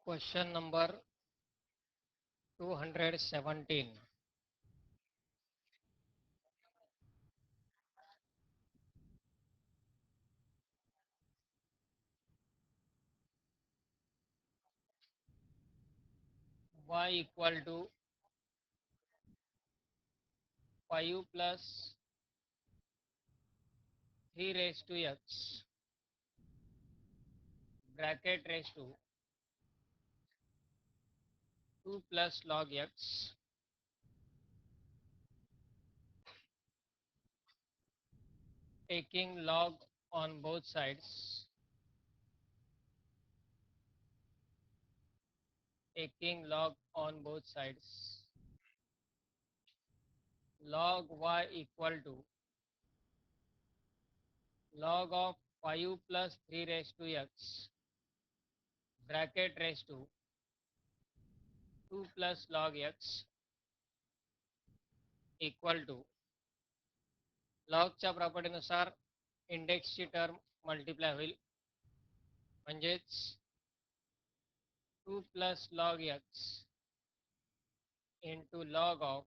Question number 217. Y equal to 5 plus 3 raised to x bracket raised to 2 plus log x taking log on both sides, taking log on both sides. Log y equal to log of 5 plus 3 raised to x bracket raised to 2 plus log x equal to लॉगच्या प्रॉपर्टीनुसार इंडेक्सची term multiply होईल, म्हणजेच 2 plus log x into log of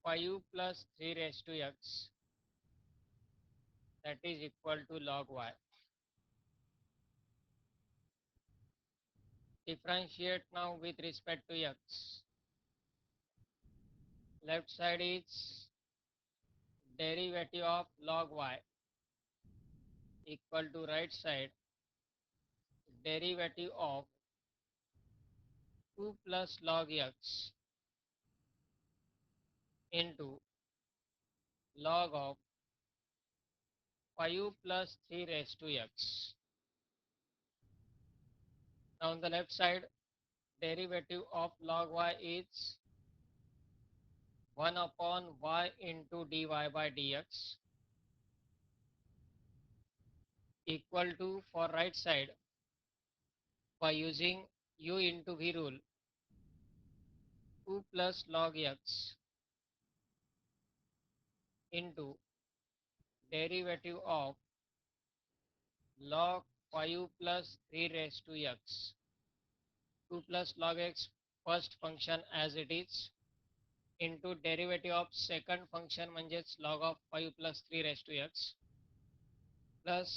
5 plus 3 raise to x that is equal to log y. Differentiate now with respect to x. Left side is derivative of log y equal to right side derivative of 2 plus log x into log of 5 plus 3 raised to x. Now on the left side, derivative of log y is 1 upon y into dy by dx equal to, for right side, by using u into v rule, 2 plus log x into derivative of log 5 plus 3 raised to x. 2 plus log x first function as it is into derivative of second function म्हणजेच log of 5 plus 3 raised to x plus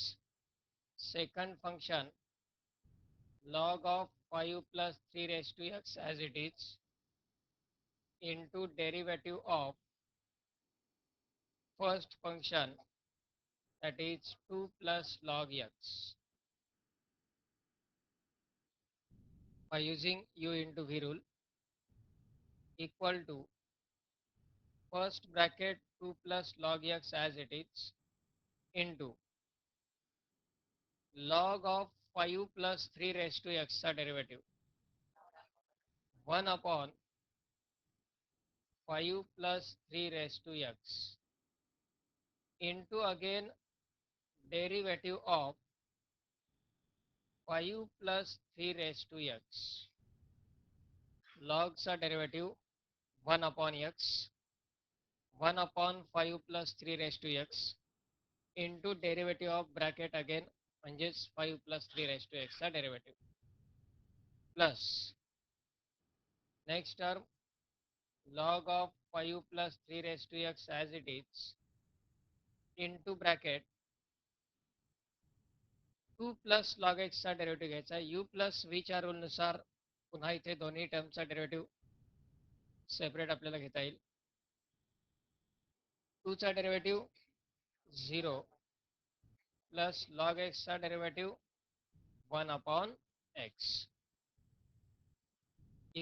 second function log of 5 plus 3 raised to x as it is into derivative of first function, that is 2 plus log x, by using u into v rule, equal to first bracket 2 plus log x as it is into log of 5 plus 3 raised to x derivative 1 upon 5 plus 3 raised to x into again derivative of 5 plus 3 raised to x. Logs are derivative 1 upon x, 1 upon 5 plus 3 raised to x into derivative of bracket again म्हणजेच 5 plus 3 raised to x derivative plus next term log of 5 plus 3 raised to x as it is into bracket 2 plus log x चा derivative घ्यायचा, u plus v च्या रूलनुसार पुन्हा इथे दोन्ही टर्मचा derivative separate आपल्याला घेता येईल. 2 चा डेरिव्हेटिव्ह 0 प्लस लॉग x चा derivative 1 upon x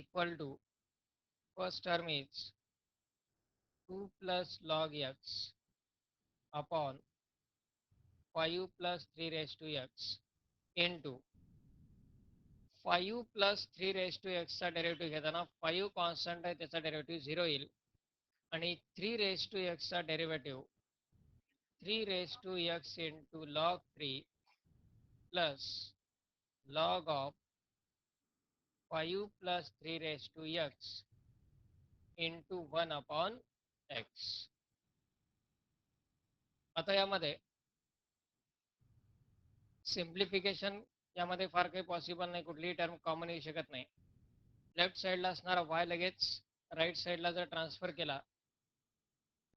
equal to first term is 2 plus log x upon 5 plus 3 raised to x into 5 plus 3 raised to x चा डेरिव्हेटिव्ह घेताना 5 कॉन्स्टंट आहे त्याचा डेरिव्हेटिव्ह 0 येईल आणि 3 raised to x चा derivative 3 raised to x into log 3 plus log of 5 plus 3 raised to x into 1 upon x. आता यामध्ये simplification यामध्ये फार काही पॉसिबल नाही, कुठलीही टर्म कॉमन येऊ शकत नाही. लेफ्ट साईडला असणारा वाय लगेच राईट साईडला जर ट्रान्सफर केला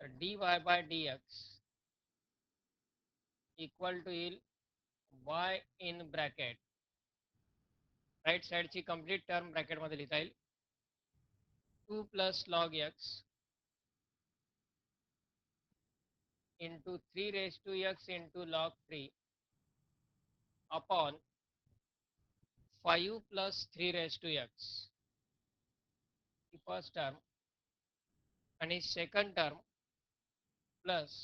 तर dy by dx equal to येईल y इन ब्रॅकेट, राईट साईडची कंप्लीट टर्म ब्रॅकेटमध्ये लिहिता येईल 2 plus log x into 3 raise to x into log 3 upon 5 plus 3 raise to x, ही फर्स्ट टर्म, आणि second term plus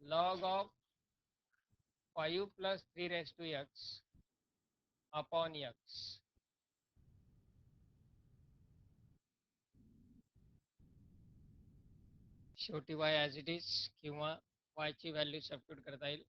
log of 5 plus 3 raised to x upon x. शेवटी y as it is किंवा y ची value substitute करता येईल.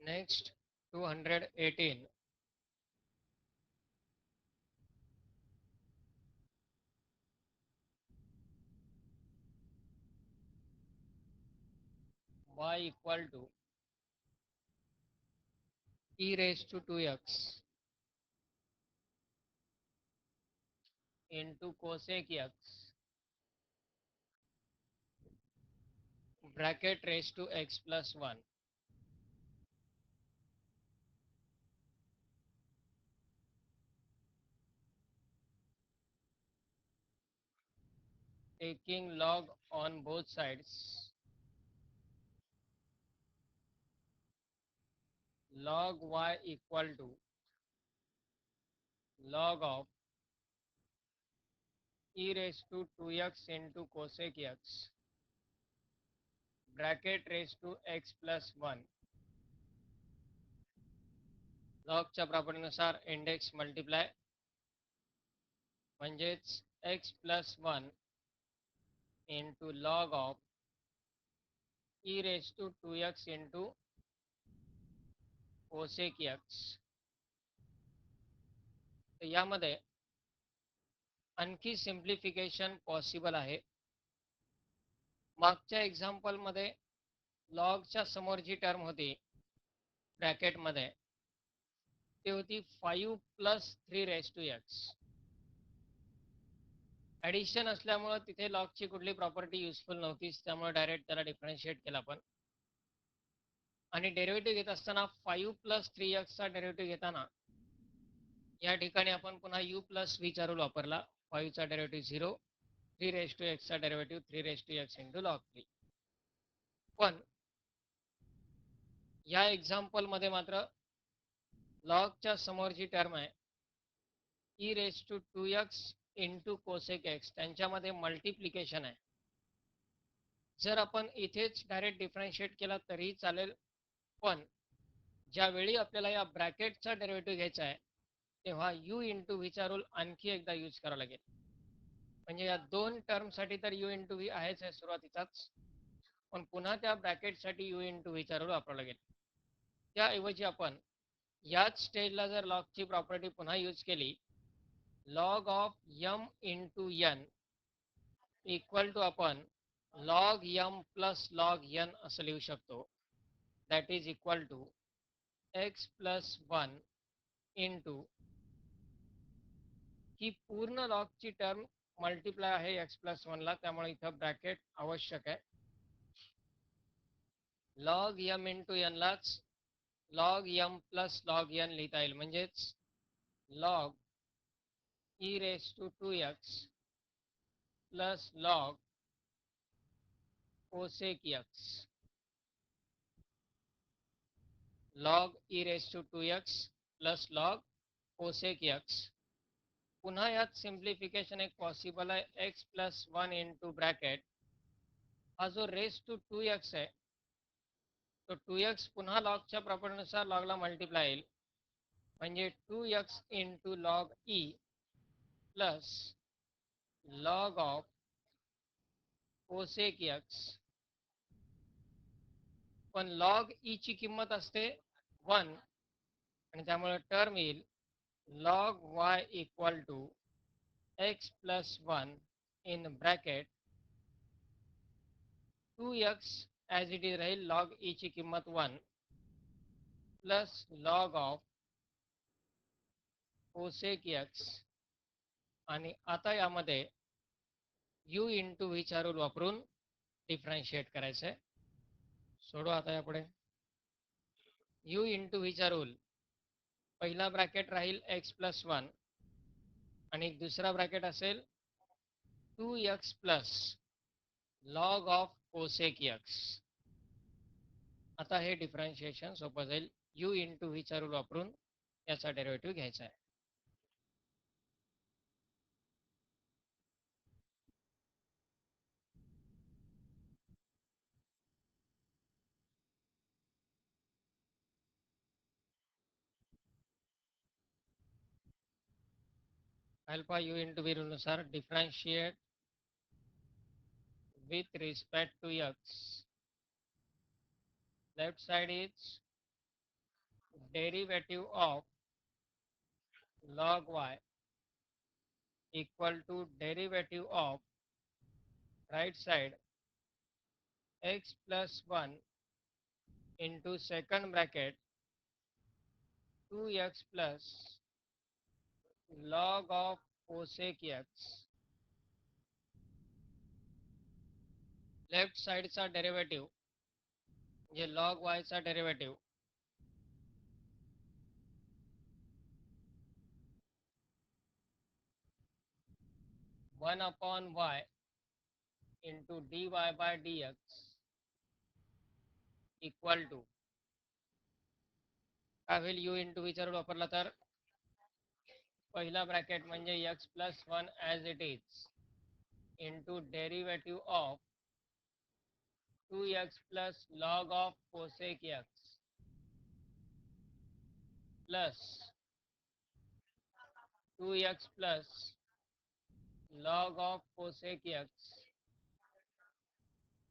Next 218. y equal to e raised to 2x into cosec x bracket raised to x plus 1. Taking log on both sides, log y equal to log of e raised to 2x into cosec x bracket raised to x plus 1. लॉगच्या प्रॉपर्टीनुसार index multiply म्हणजेच x plus 1 into log of e raised to 2x into cosec x. तर यामध्ये आणखी simplification possible आहे. मागच्या एक्झाम्पलमध्ये लॉगच्या समोर जी term होती ब्रॅकेटमध्ये ती होती 5 + 3^x. ॲडिशन असल्यामुळं तिथे लॉगची कुठली प्रॉपर्टी युजफुल नव्हतीच, त्यामुळे डायरेक्ट त्याला डिफरन्शिएट केला आपण. आणि डेरिव्हेटिव्ह घेत असताना 5 + 3x चा डेरिव्हेटिव्ह घेताना या ठिकाणी आपण पुन्हा u + v चा रूल वापरला. 5 चा डेरिव्हेटिव्ह 0, 3^x चा डेरिव्हेटिव्ह 3^x × log 3. पण या एक्झाम्पलमध्ये मात्र लॉगच्या समोर जी टर्म आहे e⁻²x × cosec x त्यांच्यामध्ये मल्टिप्लिकेशन आहे. जर आपण इथेच डायरेक्ट डिफरन्शिएट केला तरीही चालेल, पण ज्यावेळी आपल्याला या ब्रॅकेटचा डेरिव्हेटिव्ह घ्यायचा आहे तेव्हा u × v चा रूल आणखी एकदा यूज करावा लागेल. म्हणजे या दोन टर्मसाठी तर u × v आहेच आहे सुरुवातीचाच, पण पुन्हा त्या ब्रॅकेटसाठी u × v चा रूल वापरावा लागेल. त्याऐवजी आपण याच स्टेजला जर लॉगची प्रॉपर्टी पुन्हा यूज केली, log of m × n equal to आपण log m + log n असं लिहू शकतो. That is equal to x + 1 × ही पूर्ण लॉगची टर्म मल्टिप्लाय आहे x + 1 ला, त्यामुळे इथं ब्रॅकेट आवश्यक आहे. log m × n लाच log m + log n लिहिता येईल. म्हणजेच log e⁻²x + log cosec x. log e⁻²x + log cosec x. पुन्हा यात सिम्प्लिफिकेशन एक पॉसिबल आहे. x + 1 × ब्रॅकेट हा जो raised to 2x आहे तो 2x पुन्हा लॉगच्या प्रॉपर्टीनुसार लॉगला मल्टिप्लाय येईल. म्हणजे 2x × log e plus log of cosec x. पण log e ची किंमत असते 1 आणि त्यामुळे टर्म येईल log y equal to x + 1 in bracket 2x as it is राहील log e ची किंमत 1 plus log of cosec x. आणि आता यामध्ये u × v चा रूल वापरून डिफरन्शिएट करायचं आहे. सोडू आता यापुढे. u × v चा रूल, पहिला ब्रॅकेट राहील x + 1 आणि दुसरा ब्रॅकेट असेल 2x + log of cosec x. आता हे डिफरन्शिएशन सोपं जाईल. u × v चा रूल वापरून याचा डेरिव्हेटिव्ह घ्यायचा आहे. अल्फा u × v रूलनुसार differentiate with respect to x. Left side is derivative of log y equal to derivative of right side x + 1 into second bracket 2x plus log of cosec x. Left साइडचा derivative म्हणजे log y चा derivative 1/y into dy/dx equal to काय होईल. u × v चा rule वापरला तर पहिला bracket म्हणजे x + 1 as it is into derivative of 2x plus log of cosec x plus 2x plus log of cosec x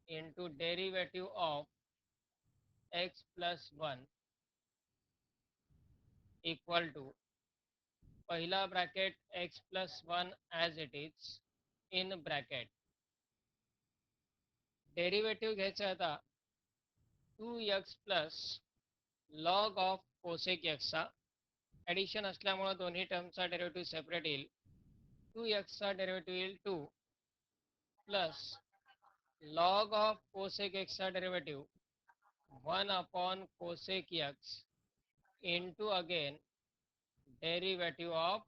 into derivative of x plus 1 equal to पहिला bracket x plus 1 as it is in bracket derivative घ्यायचं आता 2x plus log of cosec एक्सचा addition असल्यामुळं दोन्ही टर्मचा derivative separate येईल 2xचा derivative येईल 2 plus log of cosec एक्सचा derivative 1 upon cosec x into again derivative of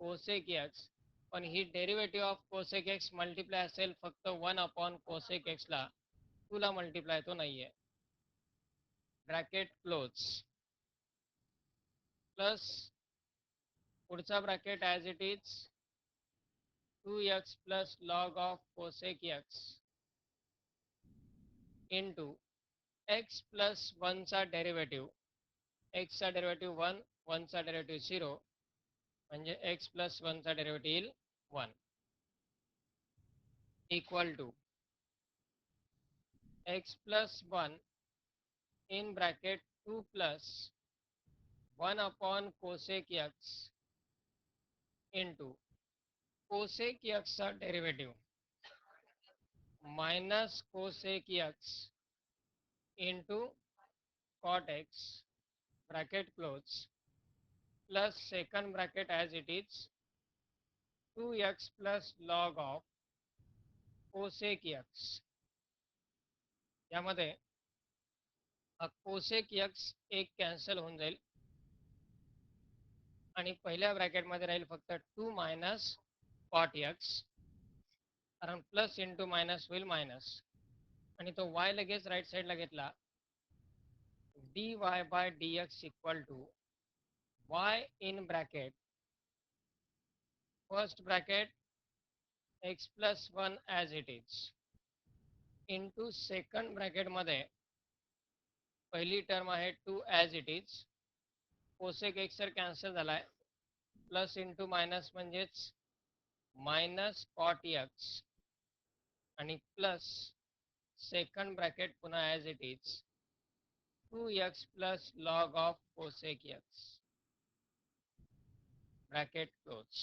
cosec x पण ही derivative of cosec x multiply असेल फक्त 1 अपॉन कोसेक एक्सला 2ला मल्टिप्लाय तो नाही आहे ब्रॅकेट क्लोज प्लस पुढचा bracket as it is 2x plus log of cosec x into x plus 1चा डेरिव्हेटिव्ह एक्सचा डेरिव्हेटिव्ह 1 1चा डेरिव्हेटिव्ह 0 म्हणजे एक्स प्लस 1चा डेरिव्हेटिव्ह येईल 1 equal to x plus 1 in bracket 2 plus 1 upon cosec x into cosec x चा derivative minus cosec x into cot x bracket close plus second bracket as it is 2x plus log of cosec x यामध्ये cosec x एक cancel होऊन जाईल आणि पहिल्या ब्रॅकेटमध्ये राहील फक्त 2 मायनस कॉट एक्स कारण प्लस इंटू मायनस होईल मायनस आणि तो वाय लगेच राईट साईडला घेतला d y by d x equal to y in bracket first bracket x plus 1 as it is into second ब्रॅकेटमध्ये पहिली टर्म आहे 2 as it is cosec x तर कॅन्सल झाला आहे प्लस इंटू मायनस म्हणजेच मायनस कॉट एक्स आणि plus second bracket पुन्हा as it is 2x plus log of cosec x bracket close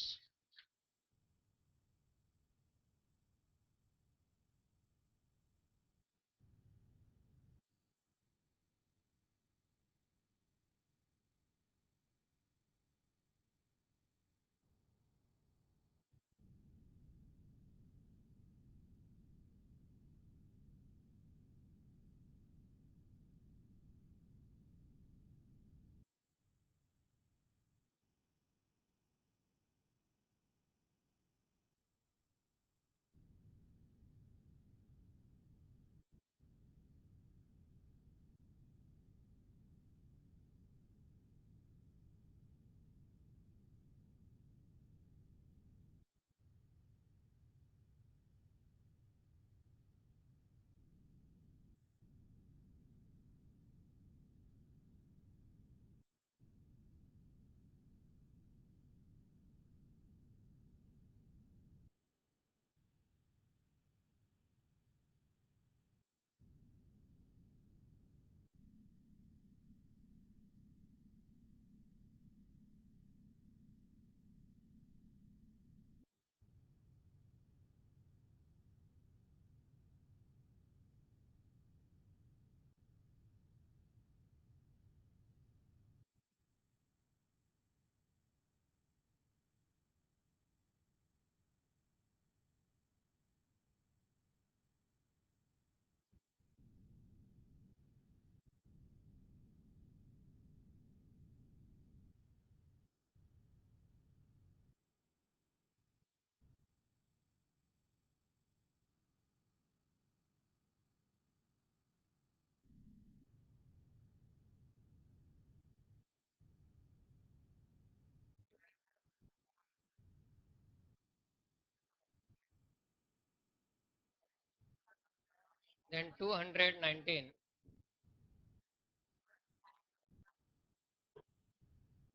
then 219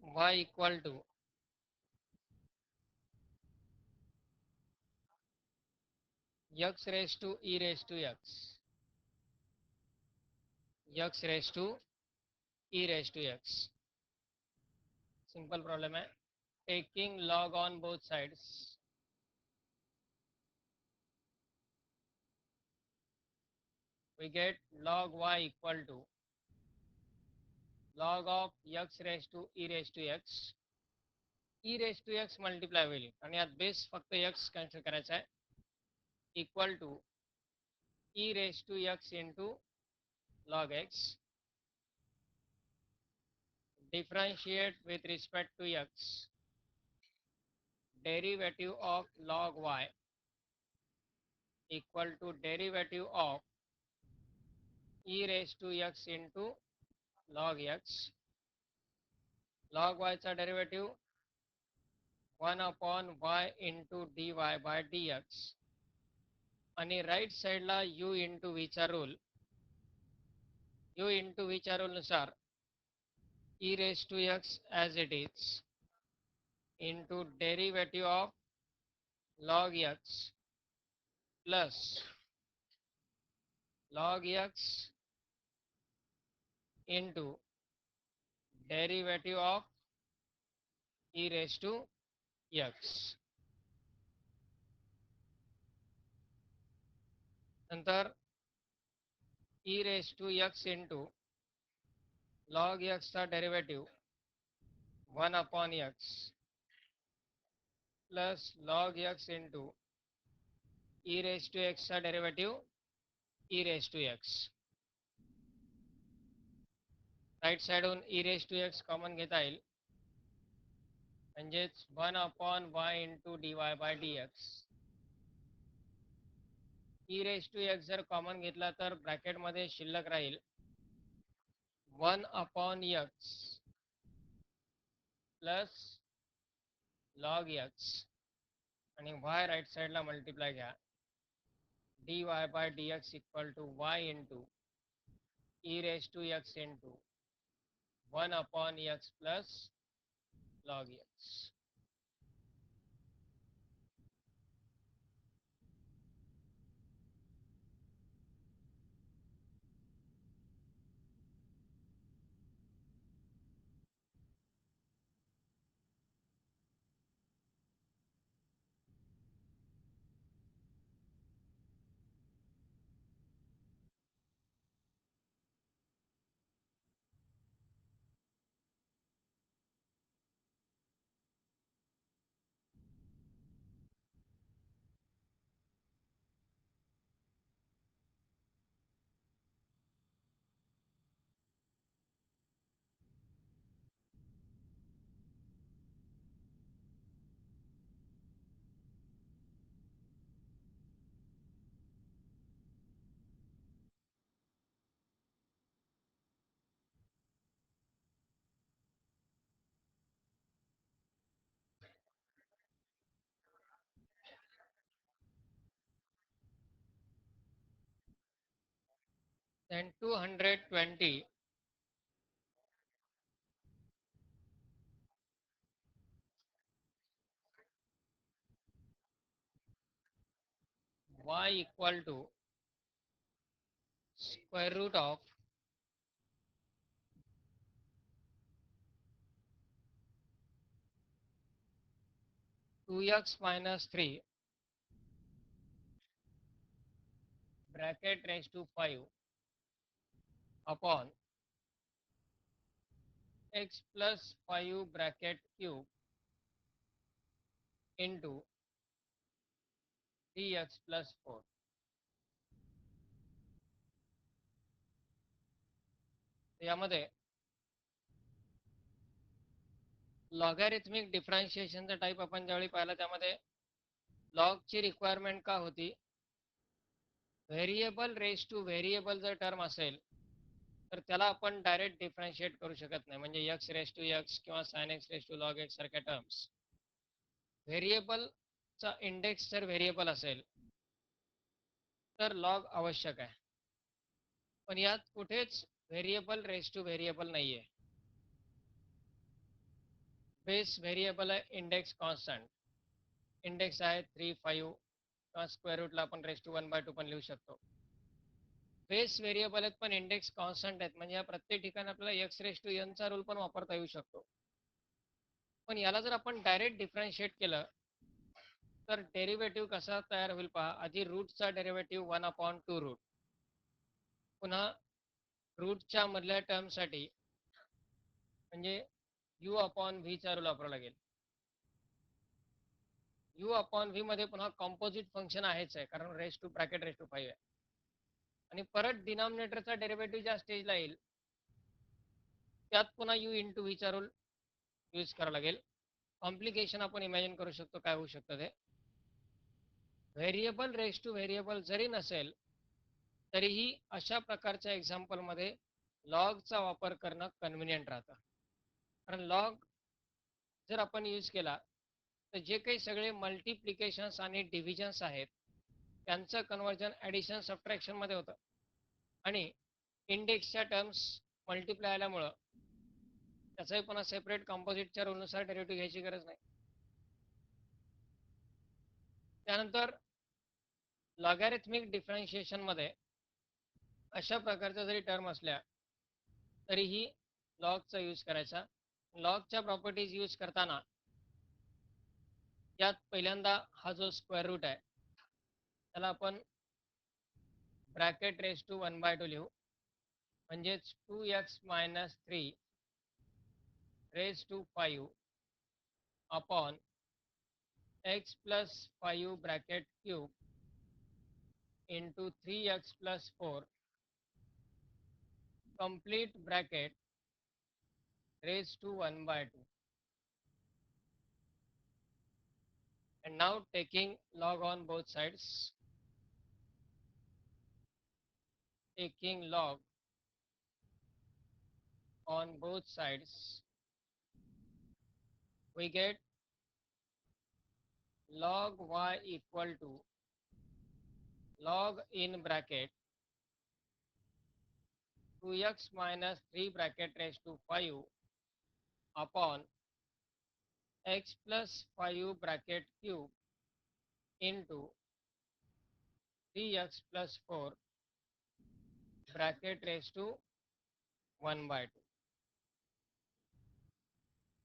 y equal to x raised to e raised to x raised to e raised to x simple problem है. Taking log on both sides, we get log y equal to log of x raised to e raised to x. e raised to x multiply होईल आणि यात base फक्त x cancel करायचा आहे. Equal to e raised to x into log x. Differentiate with respect to x. Derivative of log y equal to derivative of e raised to x into log x. Log y चा derivative 1 upon y into dy by dx आणि right साईडला u into v चा rule. u into v च्या rule नुसार e raised to x as it is into derivative of log x plus log x into derivative of e raised to x. नंतर e raised to x into log x चा derivative 1 upon x plus log x into e raised to x चा derivative e raised to x. Right साईडहून e raised to x common घेता येईल म्हणजेच 1 upon y into dy by dx. e raised to x जर common घेतला तर ब्रॅकेटमध्ये शिल्लक राहील 1 upon x plus log x आणि y राईट साईडला मल्टिप्लाय घ्या. dy by dx equal to y into e raised to x into 1 upon x plus log x. Then 220 y equal to square root of 2x minus 3 bracket raised to 5 upon x plus 5 bracket cube into 3x plus 4. यामध्ये logarithmic डिफरन्शिएशनचा type आपण ज्यावेळी पाहिला त्यामध्ये लॉगची requirement का होती. Variable raise two variable जर term असेल तर त्याला आपण डायरेक्ट डिफरन्शिएट करू शकत नाही. म्हणजे एक्स रेस टू एक्स किंवा sine x raise to log x सारख्या टर्म्स. व्हेरिएबलचा इंडेक्स जर व्हेरिएबल असेल तर लॉग आवश्यक आहे. पण यात कुठेच व्हेरिएबल रेस टू व्हेरिएबल नाही आहे. बेस व्हेरिएबल आहे इंडेक्स कॉन्स्टंट. इंडेक्स आहे 3 5 किंवा स्क्वेअर रूटला आपण रेस टू 1/2 पण लिहू शकतो. बेस व्हेरिएबल आहेत पण इंडेक्स कॉन्स्टंट आहेत. म्हणजे या प्रत्येक ठिकाणी आपल्याला एक्स रेस टू एन चा रूल पण वापरता येऊ शकतो. पण याला जर आपण डायरेक्ट डिफरन्शिएट केलं तर डेरिव्हेटिव्ह कसा तयार होईल पहा. आधी रूटचा डेरिव्हेटिव्ह 1/2 रूट, पुन्हा रूटच्या मधल्या टर्मसाठी म्हणजे u/v चा रूल वापरावा लागेल. u/v मध्ये पुन्हा कॉम्पोजिट फंक्शन आहेच आहे, कारण raise to bracket raise to 5 आहे. आणि परत डिनॉमिनेटरचा डेरिव्हेटिव्ह ज्या स्टेजला येईल त्यात पुन्हा u इंटू व्हीचा रूल यूज करावा लागेल. कॉम्प्लिकेशन आपण इमॅजिन करू शकतो काय होऊ शकतं ते. व्हेरिएबल रेस टू व्हेरिएबल जरी नसेल तरीही अशा प्रकारच्या एक्झाम्पलमध्ये लॉगचा वापर करणं कन्व्हिनियंट राहतं. कारण लॉग जर आपण यूज केला तर जे काही सगळे मल्टिप्लिकेशन्स आणि डिव्हिजन्स आहेत त्यांचं कन्व्हर्जन ॲडिशन सबट्रॅक्शनमध्ये होतं. आणि इंडेक्सच्या टर्म्स मल्टिप्लाय आल्यामुळं त्याचाही पुन्हा सेपरेट कॉम्पोजिटच्या रूलनुसार डेरिव्हेटिव्ह घ्यायची गरज नाही. त्यानंतर लॉगॅरिथमिक डिफरन्शिएशनमध्ये अशा प्रकारच्या जरी टर्म असल्या तरीही लॉगचा यूज करायचा. लॉगच्या प्रॉपर्टीज यूज करताना यात पहिल्यांदा हा जो स्क्वेअर रूट आहे त्याला आपण ब्रॅकेट रेस टू 1/2 लिहू, म्हणजेच 2x - 3 raise to 5 upon x plus 5 bracket cube into 3x plus 4 complete bracket raised to 1/2. And now taking log on both sides, taking log on both sides, we get log y equal to log in bracket 2x minus 3 bracket raised to 5 upon x plus 5 bracket cube into 3x plus 4 bracket raised to 1/2.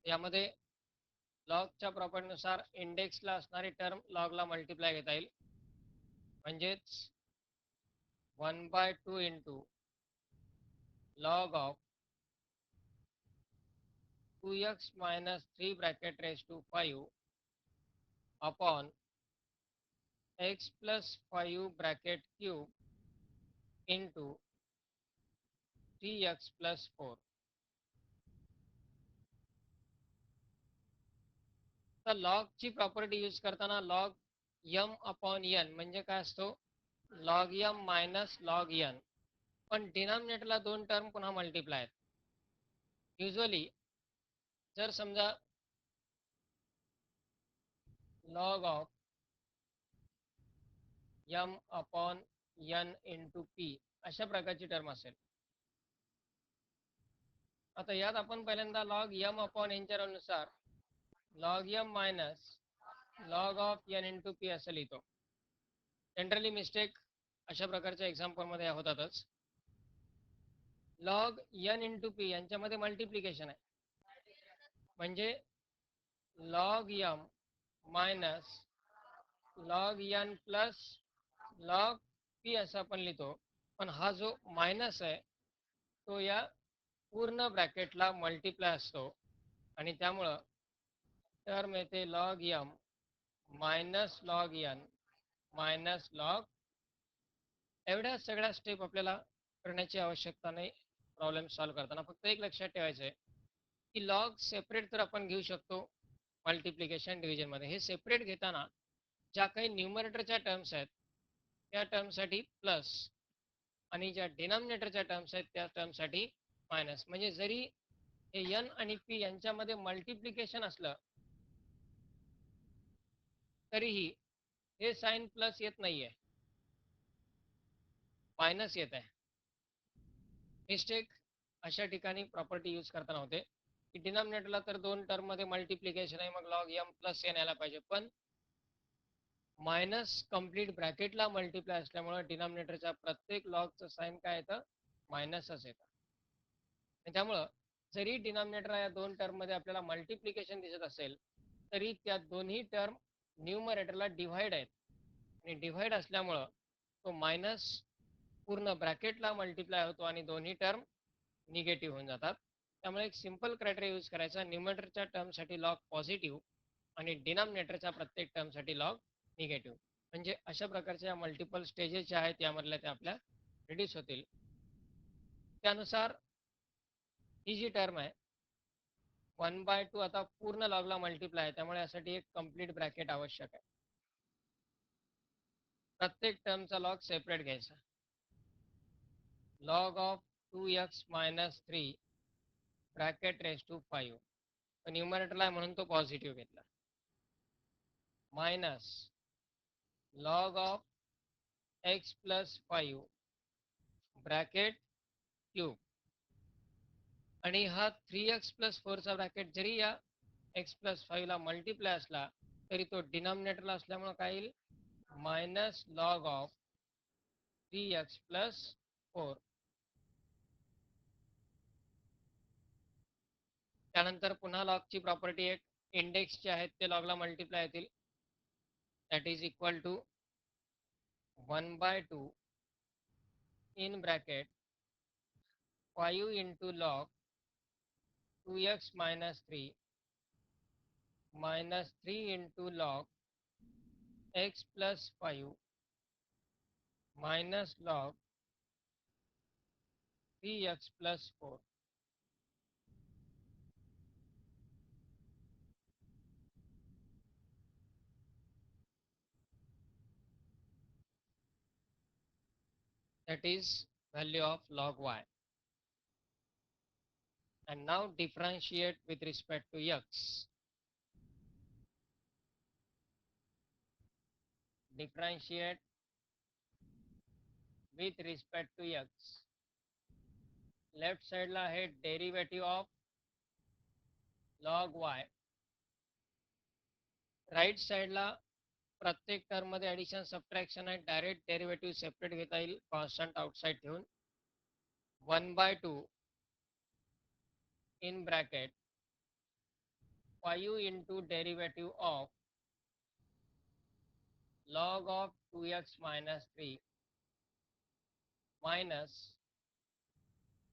यामध्ये लॉगच्या प्रॉपर्टीनुसार इंडेक्सला असणारी term लॉगला multiply घेता येईल, म्हणजेच 1/2 into log of 2x minus 3 bracket raised to 5 upon x plus 5 bracket cube into 3x plus 4. तर लॉगची property use करताना log m upon n म्हणजे काय असतो, log m minus log n. पण डिनॉमिनेटरला दोन टर्म पुन्हा मल्टिप्लाय आहेत. युजली जर समजा log of m upon n into p अशा प्रकारची टर्म असेल. आता यात आपण पहिल्यांदा लॉग m अपॉन nच्या रूलनुसार log m minus log of n into p असं लिहितो. जनरली मिस्टेक अशा प्रकारच्या एक्झाम्पलमध्ये होतातच. लॉग n इंटू p यांच्यामध्ये मल्टिप्लिकेशन आहे, म्हणजे log m minus log n plus log p असं आपण लिहितो. पण हा जो मायनस आहे तो या पूर्ण ब्रॅकेटला मल्टिप्लाय असतो आणि त्यामुळं टर्म येते log m minus log n minus log. एवढ्या सगळ्या स्टेप आपल्याला करण्याची आवश्यकता नाही प्रॉब्लेम सॉल्व्ह करताना. फक्त एक लक्षात ठेवायचं आहे की लॉग सेपरेट तर आपण घेऊ शकतो मल्टिप्लिकेशन डिव्हिजनमध्ये. हे सेपरेट घेताना ज्या काही न्यूमरेटरच्या टर्म्स आहेत त्या टर्मसाठी प्लस आणि ज्या डिनॉमिनेटरच्या टर्म्स आहेत त्या टर्मसाठी मायनस. म्हणजे जरी हे n आणि p यांच्यामध्ये मल्टिप्लिकेशन असलं तरीही हे साईन प्लस येत नाहीये, मायनस येत आहे. मिस्टेक अशा ठिकाणी प्रॉपर्टी यूज करताना होते की डिनॉमिनेटरला तर दोन टर्ममध्ये मल्टिप्लिकेशन आहे, मग लॉग m प्लस n यायला पाहिजे, पण मायनस कंप्लीट ब्रॅकेटला मल्टिप्लाय असल्यामुळे डिनॉमिनेटरच्या प्रत्येक लॉगचं साईन काय येतं, मायनसच येतं. त्यामुळं जरी डिनॉमिनेटर या दोन टर्ममध्ये आपल्याला मल्टिप्लिकेशन दिसत असेल तरी त्या दोन्ही टर्म न्यूमरेटरला डिव्हाइड आहेत आणि डिव्हाइड असल्यामुळं तो मायनस पूर्ण ब्रॅकेटला मल्टिप्लाय होतो आणि दोन्ही टर्म निगेटिव्ह होऊन जातात. त्यामुळे एक सिंपल क्रायटेरिया यूज करायचा, न्यूमरेटरच्या टर्मसाठी लॉग पॉझिटिव्ह आणि डिनॉमिनेटरच्या प्रत्येक टर्मसाठी लॉग निगेटिव्ह. म्हणजे अशा प्रकारच्या मल्टिपल स्टेजेस ज्या आहेत यामधल्या त्या आपल्या रिड्यूस होतील. त्यानुसार ही जी टर्म आहे 1/2 आता पूर्ण लॉगला मल्टिप्लाय आहे, त्यामुळे यासाठी एक कंप्लीट ब्रॅकेट आवश्यक आहे. प्रत्येक टर्मचा लॉग सेपरेट घ्यायचा. Log of 2x - 3 bracket raise to 5, न्यूमरेटरला आहे म्हणून तो पॉझिटिव्ह घेतला, minus log of x + 5 bracket cube. आणि हा 3x + 4चा ब्रॅकेट जरी या x + 5 ला मल्टिप्लाय असला तरी तो डिनॉमिनेटरला असल्यामुळे काय येईल, मायनस लॉग ऑफ 3x + 4. त्यानंतर पुन्हा लॉगची प्रॉपर्टी एक, इंडेक्सचे आहेत ते लॉगला मल्टिप्लाय येतील, that is equal to 1/2 in bracket 5 into log 2x - 3 minus 3 into log x plus 5 minus log 3x plus 4. That is value of log y. And now differentiate with respect to x. Differentiate with respect to x. Left side ला आहे derivative of log y. Right side ला प्रत्येक term मध्ये addition subtraction आहे, direct derivative separate घेता येईल constant outside ठेवून. 1/2 in bracket 5 into derivative of log of 2x - 3 minus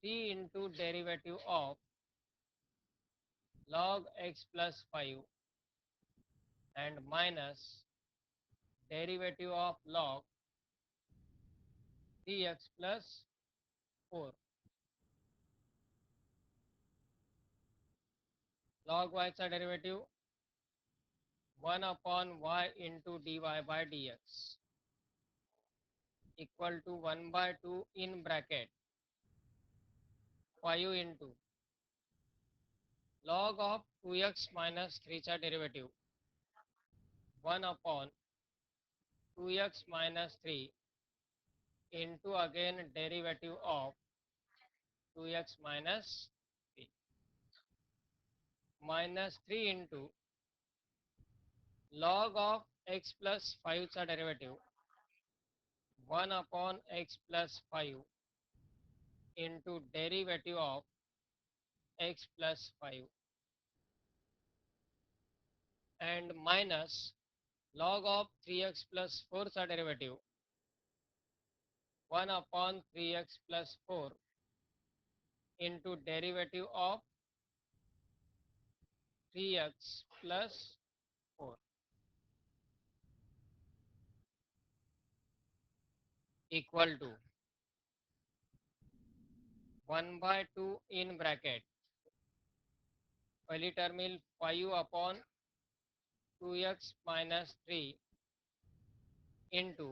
3 into derivative of log x plus 5 and minus derivative of log 3x plus 4. Log y चा derivative 1/y into dy by dx equal to 1/2 in bracket 5 into log of 2x - 3 चा derivative 1/2x - 3 into again derivative of 2x minus 3 minus 3 into log of x plus 5 चा derivative 1/x plus 5 into derivative of x plus 5 and minus log of 3x plus 4 चा derivative 1/3x plus 4 into derivative of 3x plus 4 equal to 1/2 in bracket पहिली term येईल 5/2x minus 3 into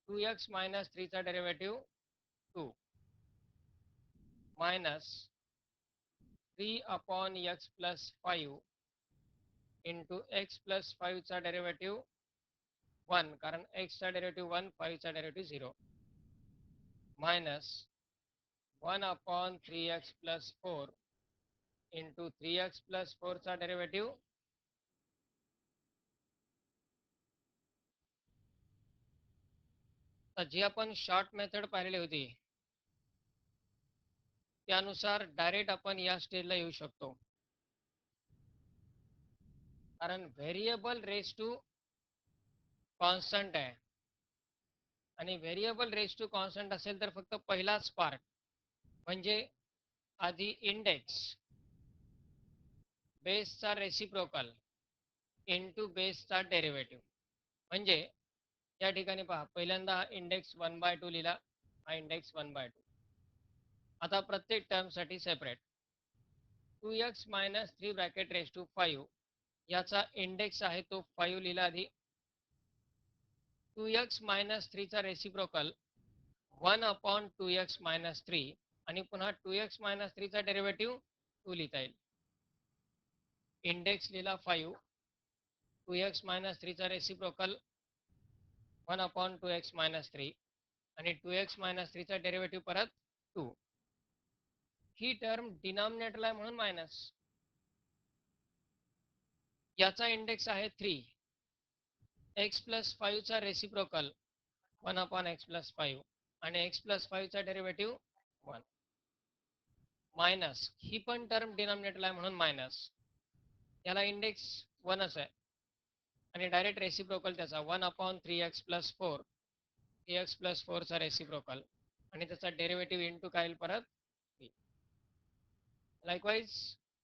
2x minus 3 चा derivative 2 minus 3/x plus 5 into x plus 5 चा derivative 1 कारण x चा derivative 1, 5 चा derivative 0 minus 1/3x plus 4 into 3x plus 4 चा derivative. तर जी आपण शॉर्ट मेथड पाहिलेली होती त्यानुसार डायरेक्ट आपण या स्टेजला येऊ शकतो, कारण व्हेरिएबल रेस टू कॉन्स्टंट आहे आणि व्हेरिएबल रेस टू कॉन्स्टंट असेल तर फक्त पहिलाच पार्ट म्हणजे आधी इंडेक्स बेसचा रेसिप्रोकल इंटू बेसचा डेरिव्हेटिव्ह. म्हणजे या ठिकाणी पहा, पहिल्यांदा हा इंडेक्स 1/2 लिहिला, हा इंडेक्स 1/2. आता प्रत्येक टर्मसाठी separate 2x - 3 bracket raise to 5 याचा इंडेक्स आहे तो 5 लिहिला आधी. 2x - 3 चा रेसिप्रोकल 1/2x - 3 आणि पुन्हा 2x - 3 चा डेरिव्हेटिव्ह 2 लिहिता येईल. इंडेक्स लिहिला 5, 2x - 3 चा रेसिप्रोकल 1/2x - 3 आणि 2x - 3 चा डेरिव्हेटिव्ह परत 2. ही टर्म डिनॉमिनेटरला आहे म्हणून मायनस. याचा इंडेक्स आहे 3. x + 5 चा रेसिप्रोकल 1/x + 5 आणि x + 5 चा डेरिव्हेटिव्ह 1. मायनस ही पण टर्म डिनॉमिनेटरला आहे म्हणून मायनस. याला इंडेक्स 1च आहे आणि डायरेक्ट रेसिप्रोकल त्याचा 1/3x + 4, 3x + 4 चा रेसिप्रोकल आणि त्याचा डेरिव्हेटिव्ह इंटू काय येईल परत 3. लाईकवाईज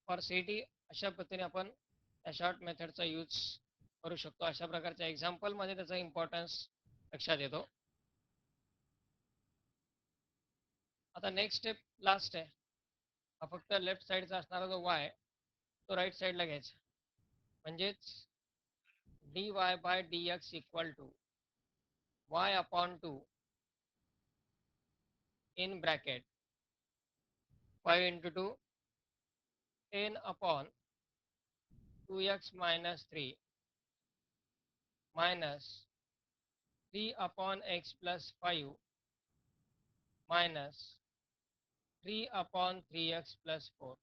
फॉर सीईटी अशा पद्धतीने आपण त्या शॉर्ट मेथडचा यूज करू शकतो. अशा प्रकारच्या एक्झाम्पलमध्ये त्याचा इम्पॉर्टन्स लक्षात येतो. आता नेक्स्ट स्टेप लास्ट आहे. हा फक्त लेफ्ट साईडचा असणारा जो y तो राईट साईडला घ्यायचा. म्हणजेच dy/dx equal to y/2 in bracket 5 into 2 10/2x - 3 minus 3/x + 5 minus 3/3x + 4.